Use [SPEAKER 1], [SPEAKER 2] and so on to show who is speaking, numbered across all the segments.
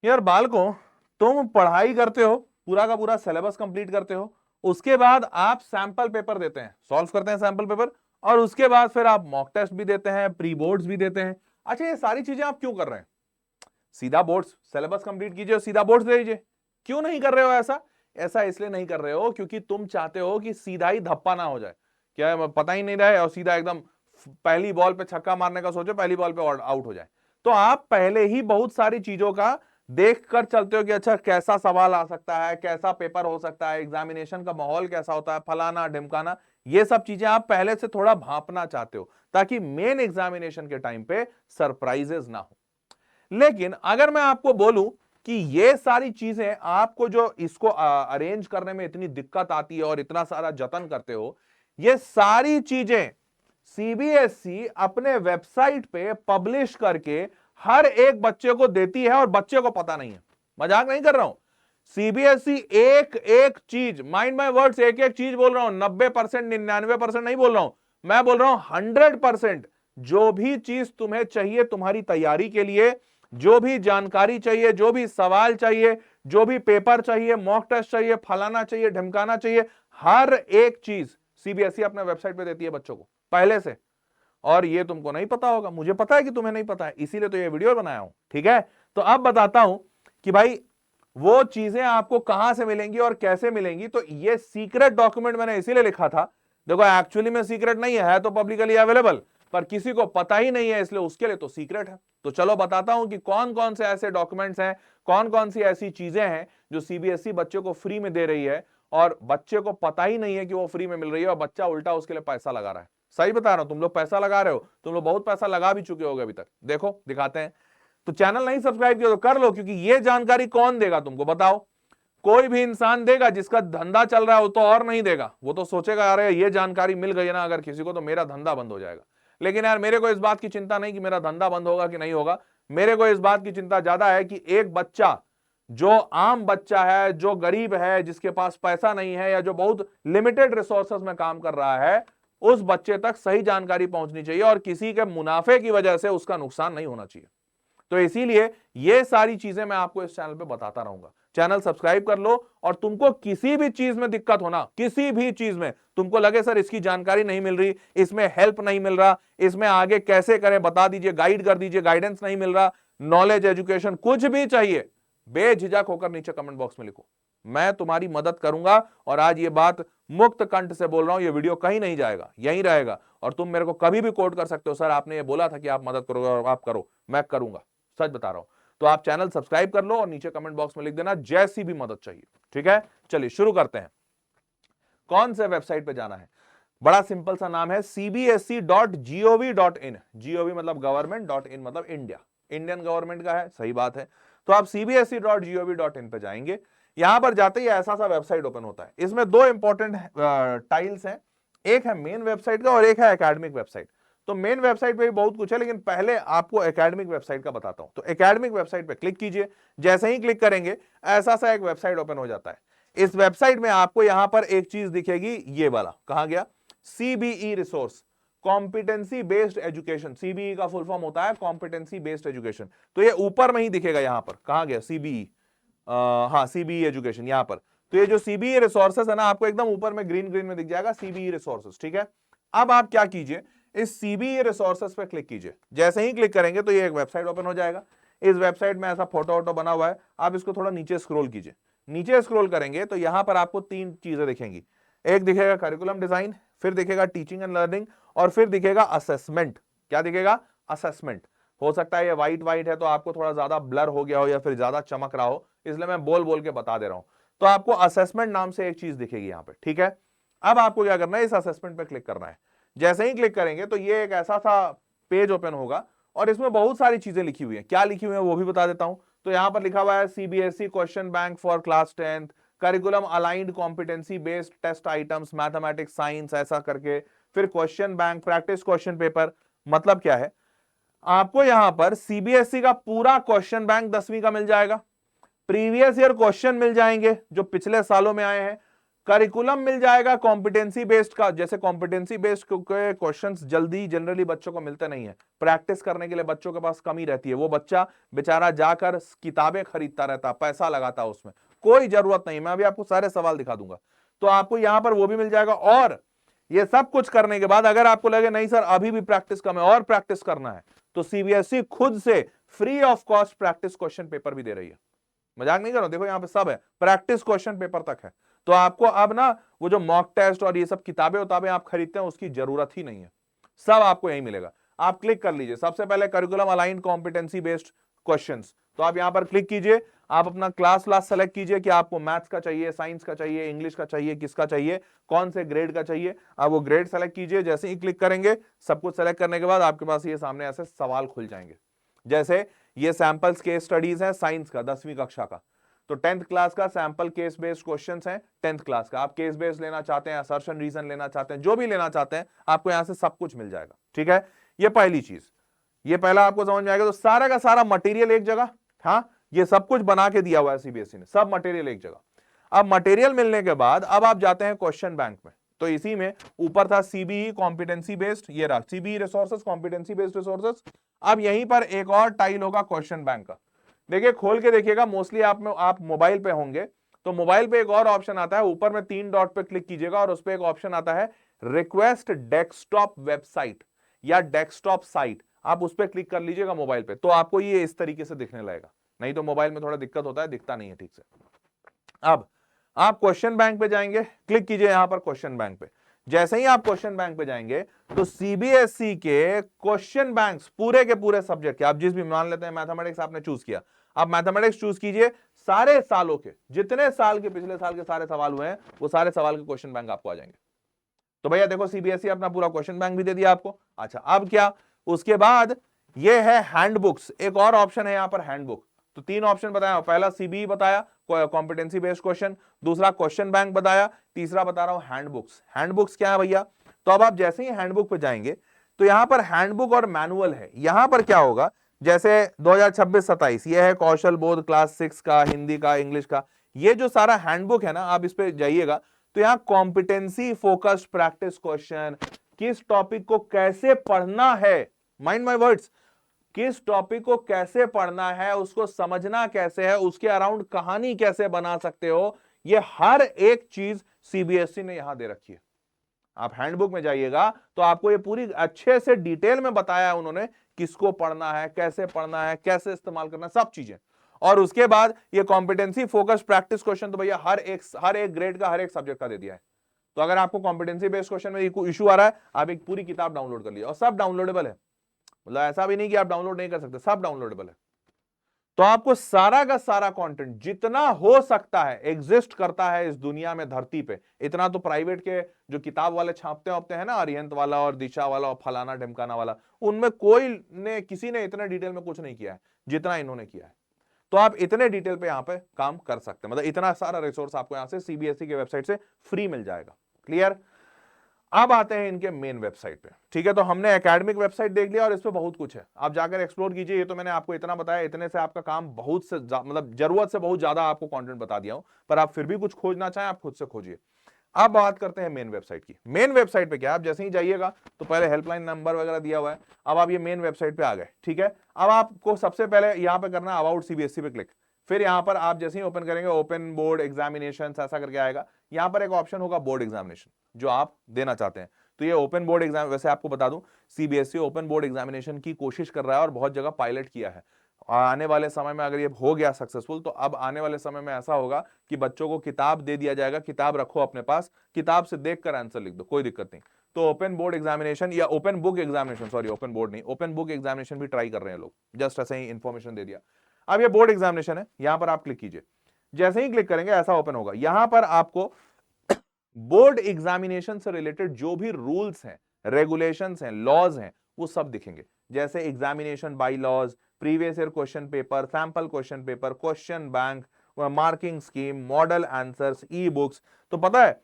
[SPEAKER 1] यार बालकों, तुम पढ़ाई करते हो, पूरा का पूरा सिलेबस कंप्लीट करते हो, उसके बाद आप सैंपल पेपर देते हैं, सॉल्व करते हैं सैंपल पेपर, और उसके बाद फिर आप मॉक टेस्ट भी देते हैं, प्री बोर्ड्स भी देते हैं। अच्छा, ये सारी चीजें आप क्यों कर रहे हैं? सीधा बोर्ड्स, सिलेबस कंप्लीट कीजिए और सीधा बोर्ड्स दे दीजिए। क्यों नहीं कर रहे हो ऐसा? ऐसा इसलिए नहीं कर रहे हो क्योंकि तुम चाहते हो कि सीधा ही धप्पा ना हो जाए, क्या पता ही नहीं रहे और सीधा एकदम पहली बॉल पे छक्का मारने का सोचो, पहली बॉल पे आउट हो जाए। तो आप पहले ही बहुत सारी चीजों का देख कर चलते हो कि अच्छा कैसा सवाल आ सकता है, कैसा पेपर हो सकता है, एग्जामिनेशन का माहौल कैसा होता है, फलाना ढिमकाना, ये सब चीजें आप पहले से थोड़ा भांपना चाहते हो ताकि मेन एग्जामिनेशन के टाइम पे सरप्राइजेस ना हो। लेकिन अगर मैं आपको बोलूं कि ये सारी चीजें आपको जो इसको अरेंज करने में इतनी दिक्कत आती है और इतना सारा जतन करते हो, ये सारी चीजें सीबीएसई अपने वेबसाइट पे पब्लिश करके हर एक बच्चे को देती है और बच्चे को पता नहीं है। मजाक नहीं कर रहा हूं। सीबीएसई एक एक चीज, माइंड माई वर्ड्स, एक एक चीज बोल रहा हूं, 90%, 99% नहीं बोल रहा हूं, मैं बोल रहा हूं 100%। जो भी चीज तुम्हें चाहिए तुम्हारी तैयारी के लिए, जो भी जानकारी चाहिए, जो भी सवाल चाहिए, जो भी पेपर चाहिए, मॉक टेस्ट चाहिए, फलाना चाहिए, ढमकाना चाहिए, हर एक चीज सीबीएसई अपने वेबसाइट पे देती है बच्चों को पहले से। और ये तुमको नहीं पता होगा, मुझे पता है कि तुम्हें नहीं पता है, इसीलिए तो ये वीडियो बनाया हूं। ठीक है, तो अब बताता हूं कि भाई वो चीजें आपको कहां से मिलेंगी और कैसे मिलेंगी। तो ये सीक्रेट डॉक्यूमेंट मैंने इसीलिए लिखा था, देखो एक्चुअली में सीक्रेट नहीं है तो पब्लिकली अवेलेबल, पर किसी को पता ही नहीं है इसलिए उसके लिए तो सीक्रेट है। तो चलो बताता हूं कि कौन कौन से ऐसे डॉक्यूमेंट्स हैं, कौन कौन सी ऐसी चीजें हैं जो सीबीएसई बच्चे को फ्री में दे रही है और बच्चे को पता ही नहीं है कि वो फ्री में मिल रही है और बच्चा उल्टा उसके लिए पैसा लगा रहा है। सही बता रहा हूं, तुम लोग पैसा लगा रहे हो, तुम लोग बहुत पैसा लगा भी चुके होगे अभी तक। देखो दिखाते हैं। तो चैनल नहीं सब्सक्राइब किया तो कर लो, क्योंकि ये जानकारी कौन देगा तुमको, बताओ? कोई भी इंसान देगा जिसका धंधा चल रहा है, वो तो और नहीं देगा, वो तो सोचेगा अरे ये जानकारी मिल गई ना अगर किसी को तो मेरा धंधा बंद हो जाएगा। लेकिन यार मेरे को इस बात की चिंता नहीं कि मेरा धंधा बंद होगा कि नहीं होगा, मेरे को इस बात की चिंता ज्यादा है कि एक बच्चा जो आम बच्चा है, जो गरीब है, जिसके पास पैसा नहीं है या जो बहुत लिमिटेड रिसोर्सेज में काम कर रहा है, उस बच्चे तक सही जानकारी पहुंचनी चाहिए और किसी के मुनाफे की वजह से उसका नुकसान नहीं होना चाहिए। तो इसीलिए ये सारी चीजें मैं आपको इस चैनल पे बताता रहूंगा। चैनल सब्सक्राइब कर लो और तुमको किसी भी चीज में दिक्कत होना, किसी भी चीज में तुमको लगे सर इसकी जानकारी नहीं मिल रही, इसमें हेल्प नहीं मिल रहा, इसमें आगे कैसे करें बता दीजिए, गाइड कर दीजिए, गाइडेंस नहीं मिल रहा, नॉलेज एजुकेशन कुछ भी चाहिए, बेझिझक होकर नीचे कमेंट बॉक्स में लिखो, मैं तुम्हारी मदद करूंगा। और आज ये बात मुक्त कंठ से बोल रहा हूं, ये वीडियो कहीं नहीं जाएगा, यहीं रहेगा। और तुम मेरे को कभी भी कोट कर सकते हो, सर आपने ये बोला था कि आप मदद करोगे और आप करो, मैं करूंगा, सच बता रहा हूं। तो आप चैनल सब्सक्राइब कर लो और नीचे कमेंट बॉक्स में लिख देना जैसी भी मदद चाहिए। ठीक है, चलिए शुरू करते हैं। कौन से वेबसाइट पे जाना है? बड़ा सिंपल सा नाम है cbse.gov.in। जीओवी मतलब गवर्नमेंट, .in मतलब इंडिया, इंडियन गवर्नमेंट का है, सही बात है। तो आप cbse.gov.in पे जाएंगे। यहां पर जाते ही ऐसा सा वेबसाइट ओपन होता है। इसमें दो इंपॉर्टेंट टाइल्स हैं, एक है मेन वेबसाइट का और एक है एकेडमिक वेबसाइट। तो मेन वेबसाइट पे भी बहुत कुछ है, लेकिन पहले आपको एकेडमिक वेबसाइट का बताता हूं। तो एकेडमिक वेबसाइट पे क्लिक कीजिए। जैसे ही क्लिक करेंगे ऐसा सा एक वेबसाइट ओपन हो जाता है। इस वेबसाइट में आपको यहां पर एक चीज दिखेगी, ये वाला कहां गया, CBE resource, competency based education. CBE का फुल फॉर्म होता है कॉम्पिटेंसी बेस्ड एजुकेशन। तो ये ऊपर में ही दिखेगा, यहां पर कहां गया सीबीई, हाँ सीबीई एजुकेशन यहां पर। तो ये जो सीबीई रिसोर्सेस है ना, आपको एकदम ऊपर में ग्रीन ग्रीन में दिख जाएगा सीबीई रिसोर्सेस। ठीक है, अब आप क्या कीजिए, इस सीबीई रिसोर्सेस पे क्लिक कीजिए। जैसे ही क्लिक करेंगे तो ये एक वेबसाइट ओपन हो जाएगा। इस वेबसाइट में ऐसा फोटो वोटो बना हुआ है, आप इसको थोड़ा नीचे स्क्रॉल कीजिए। नीचे स्क्रॉल करेंगे तो यहां पर आपको तीन चीजें दिखेंगी, एक दिखेगा करिकुलम डिजाइन, फिर दिखेगा टीचिंग एंड लर्निंग, और फिर दिखेगा असेसमेंट। क्या दिखेगा? असेसमेंट। हो सकता है ये व्हाइट व्हाइट है तो आपको थोड़ा ज्यादा ब्लर हो गया हो या फिर ज्यादा चमक रहा हो, इसलिए मैं बोल बोल के बता दे रहा हूं। तो आपको असेसमेंट नाम से एक चीज दिखेगी यहां पे। ठीक है, अब आपको क्या करना है, इस असेसमेंट पे क्लिक करना है। जैसे ही क्लिक करेंगे तो ये एक ऐसा सा पेज ओपन होगा और इसमें बहुत सारी चीजें लिखी हुई है। क्या लिखी हुई है वो भी बता देता हूं। तो यहां पर लिखा हुआ है CBSE question bank for class 10th, curriculum aligned competency based test items, mathematics, science, ऐसा करके। फिर question bank, practice question paper. मतलब क्या है, आपको यहां पर सीबीएसई का पूरा क्वेश्चन बैंक 10वीं का मिल जाएगा, प्रीवियस ईयर क्वेश्चन मिल जाएंगे जो पिछले सालों में आए हैं, करिकुलम मिल जाएगा कॉम्पिटेंसी बेस्ड का, जैसे कॉम्पिटेंसी बेस्ड के क्वेश्चंस जल्दी जनरली बच्चों को मिलते नहीं है, प्रैक्टिस करने के लिए बच्चों के पास कमी रहती है, वो बच्चा बेचारा जाकर किताबें खरीदता रहता, पैसा लगाता उसमें, कोई जरूरत नहीं, मैं अभी आपको सारे सवाल दिखा दूंगा। तो आपको यहां पर वो भी मिल जाएगा। और ये सब कुछ करने के बाद अगर आपको लगे नहीं सर अभी भी प्रैक्टिस कम है और प्रैक्टिस करना है, तो सीबीएसई खुद से free of cost practice question paper भी दे रही है। मजाक नहीं कर रहा हूं, देखो यहां पे सब है, प्रैक्टिस क्वेश्चन पेपर तक है। तो आपको अब ना वो जो मॉक टेस्ट और ये सब किताबें उताबें आप खरीदते हैं उसकी जरूरत ही नहीं है, सब आपको यही मिलेगा। आप क्लिक कर लीजिए, सबसे पहले curriculum aligned competency based questions, तो आप यहां पर क्लिक कीजिए, आप अपना क्लास सेलेक्ट कीजिए कि आपको मैथ्स का चाहिए, साइंस का चाहिए, इंग्लिश का चाहिए, किसका चाहिए, कौन से ग्रेड का चाहिए, आप वो ग्रेड सेलेक्ट कीजिए। जैसे ही क्लिक करेंगे सब कुछ सेलेक्ट करने के बाद आपके पास ये सामने ऐसे सवाल खुल जाएंगे, जैसे ये सैंपल्स केस स्टडीज है साइंस का 10वीं कक्षा का, तो 10th क्लास का सैंपल केस बेस्ड क्वेश्चंस हैं 10th क्लास का। आप केस बेस्ड लेना चाहते हैं, असर्शन रीजन लेना चाहते हैं, जो भी लेना चाहते हैं आपको यहां से सब कुछ मिल जाएगा। ठीक है, ये पहली चीज, ये पहला आपको समझ में आएगा। तो सारा का सारा मटेरियल एक जगह, हाँ ये सब कुछ बना के दिया हुआ है सीबीएसई ने, सब मटेरियल एक जगह। अब मटेरियल मिलने के बाद अब आप जाते हैं क्वेश्चन बैंक में, तो इसी में ऊपर था सीबीई कॉम्पिटेंसी बेस्ड, ये रहा CBE resources competency based resources. अब यहीं पर एक और टाइल होगा क्वेश्चन बैंक का, देखिए खोल के देखिएगा, मोस्टली आप मोबाइल पे होंगे, तो मोबाइल पे एक और ऑप्शन आता है, ऊपर में 3 डॉट पे क्लिक कीजिएगा और उस पे एक ऑप्शन आता है रिक्वेस्ट डेस्कटॉप वेबसाइट या डेस्कटॉप साइट, आप उस पे क्लिक कर लीजिएगा मोबाइल पे, तो आपको ये इस तरीके से दिखने लगेगा, नहीं तो मोबाइल में थोड़ा दिक्कत होता है, दिखता नहीं है ठीक से। अब आप क्वेश्चन बैंक पे जाएंगे, क्लिक कीजिए यहां पर क्वेश्चन बैंक पे। जैसे ही आप क्वेश्चन बैंक पे जाएंगे तो सीबीएसई के क्वेश्चन बैंक्स पूरे के पूरे सब्जेक्ट के, आप जिस भी मान लेते हैं मैथमेटिक्स आपने चूज किया, आप मैथमेटिक्स चूज कीजिए, सारे सालों के जितने साल के पिछले साल के सारे सवाल हुए हैं वो सारे सवाल के क्वेश्चन बैंक आपको आ जाएंगे। तो भैया देखो सीबीएसई अपना पूरा क्वेश्चन बैंक भी दे दिया आपको। अच्छा अब क्या, उसके बाद ये है हैंडबुक्स, एक और ऑप्शन है यहां पर हैंडबुक। तो 3 ऑप्शन बताया, पहला सीबीई बताया कॉम्पिटेंसी बेस्ड क्वेश्चन, दूसरा क्वेश्चन बैंक बताया, तीसरा बता रहा हूं हैंडबुक्स। हैंडबुक्स क्या है भैया, तो अब आप जैसे ही हैंडबुक पे जाएंगे तो यहां पर हैंडबुक और मैनुअल है। यहां पर क्या होगा, जैसे 2026-27 ये है कौशल बोध क्लास 6 का, हिंदी का, इंग्लिश का, ये जो सारा हैंडबुक है ना, आप इस पे जाइएगा तो यहां कॉम्पिटेंसी फोकस्ड प्रैक्टिस क्वेश्चन, किस टॉपिक को कैसे पढ़ना है, माइंड माय वर्ड्स, किस टॉपिक को कैसे पढ़ना है, उसको समझना कैसे है, उसके अराउंड कहानी कैसे बना सकते हो, ये हर एक चीज सीबीएसई ने यहां दे रखी है। आप हैंडबुक में जाइएगा तो आपको ये पूरी अच्छे से डिटेल में बताया है उन्होंने, किसको पढ़ना है, कैसे पढ़ना है, कैसे इस्तेमाल करना है, सब चीजें। और उसके बाद ये कॉम्पिटेंसी फोकस प्रैक्टिस क्वेश्चन तो भैया हर एक ग्रेड का, हर एक सब्जेक्ट का दे दिया है। तो अगर आपको कॉम्पिटेंसी बेस्ड क्वेश्चन में इशू आ रहा है, आप एक पूरी किताब डाउनलोड कर लीजिए, और सब डाउनलोडेबल है, मतलब ऐसा भी नहीं कि आप डाउनलोड नहीं कर सकते, सब डाउनलोडेबल है। तो आपको सारा का सारा कंटेंट जितना हो सकता है एग्जिस्ट करता है इस दुनिया में, धरती पे, इतना तो प्राइवेट के जो किताब वाले छापते हैं ना, अरिहंत वाला और दिशा वाला और फलाना ढिमकाना वाला, उनमें किसी ने इतने डिटेल में कुछ नहीं किया है जितना इन्होंने किया है। तो आप इतने डिटेल पे यहां पे काम कर सकते हैं, मतलब इतना सारा रिसोर्स आपको यहां से सीबीएसई के वेबसाइट से फ्री मिल जाएगा। क्लियर। अब आते हैं इनके मेन वेबसाइट पे। ठीक है, तो हमने एकेडमिक वेबसाइट देख लिया और इस पे बहुत कुछ है, आप जाकर एक्सप्लोर कीजिए। ये तो मैंने आपको इतना बताया, इतने से आपका काम बहुत से मतलब जरूरत से बहुत ज्यादा आपको कंटेंट बता दिया हूं, पर आप फिर भी कुछ खोजना चाहें आप खुद से खोजिए। अब बात करते हैं मेन वेबसाइट की। मेन वेबसाइट पे क्या, आप जैसे ही जाइएगा तो पहले हेल्पलाइन नंबर वगैरह दिया हुआ है। अब आप ये मेन वेबसाइट पे आ गए, ठीक है। अब आपको सबसे पहले यहाँ पे करना है अबाउट सीबीएसई पे क्लिक, फिर यहां पर आप जैसे ही ओपन करेंगे ओपन बोर्ड एग्जामिनेशन ऐसा करके आएगा। यहां पर एक ऑप्शन होगा बोर्ड एग्जामिनेशन जो आप देना चाहते हैं। तो ये ओपन बोर्ड एग्जाम, वैसे आपको बता दूं सीबीएसई ओपन बोर्ड एग्जामिनेशन की कोशिश कर रहा है और बहुत जगह पायलट किया है। आने वाले समय में अगर ये हो गया सक्सेसफुल तो अब आने वाले समय में ऐसा होगा कि बच्चों को किताब दे दिया जाएगा, किताब रखो अपने पास, किताब से देखकर आंसर लिख दो, कोई दिक्कत नहीं। तो ओपन बोर्ड एग्जामिनेशन या open book examination, sorry open board नहीं, ओपन बुक एग्जामिनेशन भी ट्राई कर रहे हैं लोग, जस्ट ऐसे ही इंफॉर्मेशन दे दिया। अब ये बोर्ड एग्जामिनेशन है, यहां पर आप क्लिक कीजिए। जैसे ही क्लिक करेंगे ऐसा ओपन होगा, यहां पर आपको बोर्ड एग्जामिनेशन से रिलेटेड जो भी रूल्स हैं, रेगुलेशंस हैं, लॉज हैं, वो सब दिखेंगे, जैसे examination bylaws, previous year question paper, sample question paper, question bank, marking scheme, model answers, e books. तो पता है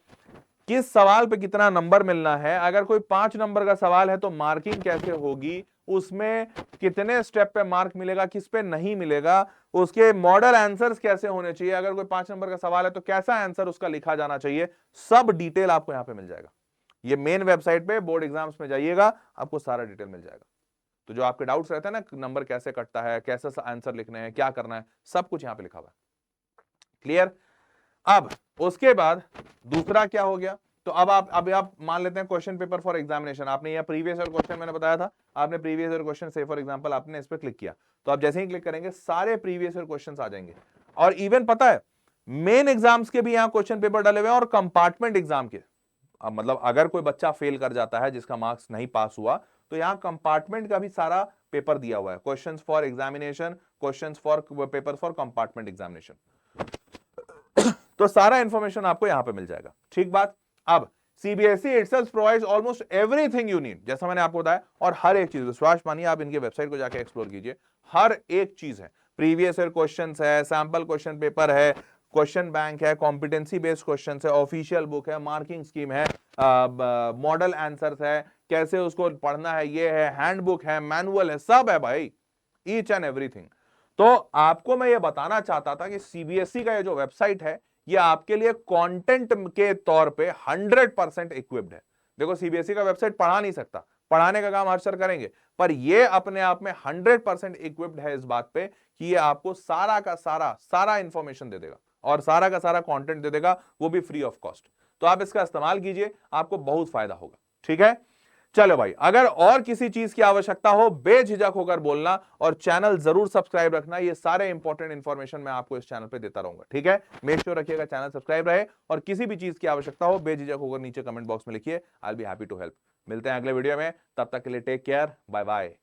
[SPEAKER 1] किस सवाल पे कितना नंबर मिलना है, अगर कोई 5 नंबर का सवाल है तो मार्किंग कैसे होगी, उसमें कितने स्टेप पे मार्क मिलेगा, किस पे नहीं मिलेगा, उसके मॉडल आंसर्स कैसे होने चाहिए, अगर कोई 5 नंबर का सवाल है तो कैसा आंसर उसका लिखा जाना चाहिए, सब डिटेल आपको यहां पे मिल जाएगा। ये मेन वेबसाइट पे बोर्ड एग्जाम्स में जाइएगा, आपको सारा डिटेल मिल जाएगा। तो जो आपके डाउट्स रहते हैं ना, नंबर कैसे कटता है, कैसे आंसर लिखने हैं, क्या करना है, सब कुछ यहां पे लिखा हुआ है। क्लियर? अब उसके बाद दूसरा क्या हो गया, तो अब आप मान लेते हैं क्वेश्चन पेपर फॉर एग्जामिनेशन, आपने यह प्रीवियस ईयर क्वेश्चन मैंने बताया था, आपने प्रीवियस ईयर क्वेश्चन से फॉर एग्जांपल आपने इस पर क्लिक किया, तो आप जैसे ही क्लिक करेंगे सारे प्रीवियस ईयर क्वेश्चंस आ जाएंगे। और इवन पता है मेन एग्जाम्स के भी यहां क्वेश्चन पेपर डाले हुए हैं और कंपार्टमेंट एग्जाम के। अब मतलब अगर कोई बच्चा फेल कर जाता है, जिसका मार्क्स नहीं पास हुआ, तो यहां कंपार्टमेंट का भी सारा पेपर दिया हुआ है, questions for examination, questions for paper for compartment examination. तो सारा इंफॉर्मेशन आपको यहां पे मिल जाएगा। ठीक बात। अब CBSE itself provides almost everything you need, जैसा मैंने आपको बताया, और हर एक चीज, विश्वास मानिए, आप इनके वेबसाइट को जाके एक्सप्लोर कीजिए, हर एक चीज है। प्रीवियस ईयर क्वेश्चंस है, सैंपल क्वेश्चन पेपर है, क्वेश्चन बैंक है, कॉम्पिटेंसी बेस्ड क्वेश्चन है, ऑफिशियल बुक है, मार्किंग स्कीम है, मॉडल आंसर्स है, कैसे उसको पढ़ना है, ये है, हैंडबुक है, मैनुअल है, सब है भाई, ईच एंड एवरीथिंग। तो आपको मैं ये बताना चाहता था कि सीबीएसई का ये जो वेबसाइट है, ये आपके लिए कंटेंट के तौर पे 100% इक्विप्ड है। देखो सीबीएसई का वेबसाइट पढ़ा नहीं सकता, पढ़ाने का काम हर सर करेंगे, पर ये अपने आप में 100% इक्विप्ड है इस बात पे कि ये आपको सारा का सारा इंफॉर्मेशन दे देगा और सारा का सारा कंटेंट दे देगा, वो भी फ्री ऑफ कॉस्ट। तो आप इसका इस्तेमाल कीजिए, आपको बहुत फायदा होगा। ठीक है, चलो भाई, अगर और किसी चीज की आवश्यकता हो बेझिझक होकर बोलना, और चैनल जरूर सब्सक्राइब रखना, ये सारे इंपॉर्टेंट इंफॉर्मेशन मैं आपको इस चैनल पे देता रहूंगा। ठीक है, मेक श्योर रखिएगा चैनल सब्सक्राइब रहे, और किसी भी चीज की आवश्यकता हो बेझिझक होकर नीचे कमेंट बॉक्स में लिखिए, I will be happy to help. मिलते हैं अगले वीडियो में, तब तक के लिए टेक केयर, बाय बाय।